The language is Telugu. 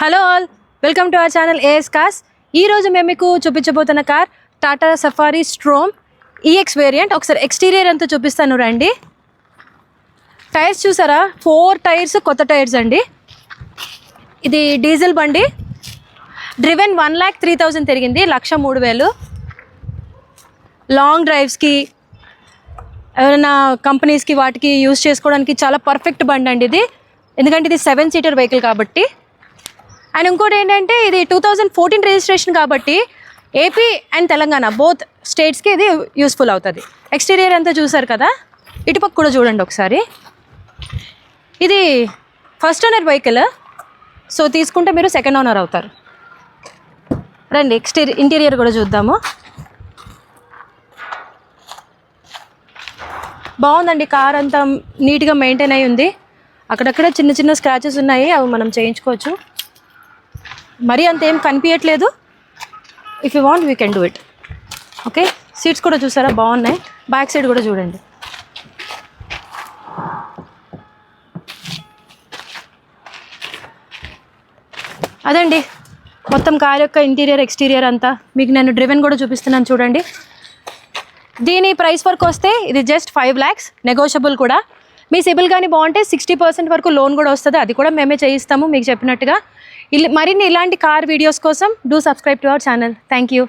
Hello all, welcome to our channel AS cars. ఈరోజు మేము మీకు చూపించబోతున్న car Tata safari storm EX variant. ఒకసారి ఎక్స్టీరియర్ అంతా చూపిస్తాను రండి. టైర్స్ చూసారా, 4 టైర్స్ కొత్త టైర్స్ అండి. ఇది డీజిల్ బండి. డ్రివెన్ 1,03,000 తిరిగింది, 1,03,000. లాంగ్ డ్రైవ్స్కి, ఏమైనా కంపెనీస్కి వాటికి యూజ్ చేసుకోవడానికి చాలా పర్ఫెక్ట్ బండి అండి ఇది. ఎందుకంటే ఇది 7 సీటర్ వెహికల్ కాబట్టి. అండ్ ఇంకోటి ఏంటంటే ఇది 2014 రిజిస్ట్రేషన్ కాబట్టి ఏపీ అండ్ తెలంగాణ బోత్ స్టేట్స్కి ఇది యూస్ఫుల్ అవుతుంది. ఎక్స్టీరియర్ అంతా చూసారు కదా, ఇటుపక్క కూడా చూడండి ఒకసారి. ఇది ఫస్ట్ ఓనర్ వెహికల్, సో తీసుకుంటే మీరు సెకండ్ ఓనర్ అవుతారు. రండి ఇంటీరియర్ కూడా చూద్దాము. బాగుందండి, కార్ అంతా నీట్గా మెయింటైన్ అయి ఉంది. అక్కడక్కడ చిన్న చిన్న స్క్రాచెస్ ఉన్నాయి, అవి మనం చేయించుకోవచ్చు. మరీ అంత ఏం కనిపించట్లేదు. If you want we can do it. Okay, seats కూడా చూసారా బాగున్నాయి. బ్యాక్ సైడ్ కూడా చూడండి. అదండి మొత్తం కార్ యొక్క ఇంటీరియర్ ఎక్స్టీరియర్ అంతా. మీకు నేను డ్రివెన్ కూడా చూపిస్తున్నాను చూడండి. దీని ప్రైస్ వరకు వస్తే ఇది జస్ట్ 5 lakhs, నెగోషియబుల్ కూడా. మీ సిబిల్ కానీ బాగుంటే 60% వరకు లోన్ కూడా వస్తుంది, అది కూడా మేమే చేయిస్తాము మీకు చెప్పినట్టుగా. మరిన్ని ఇలాంటి కార్ వీడియోస్ కోసం do subscribe to our channel. Thank you.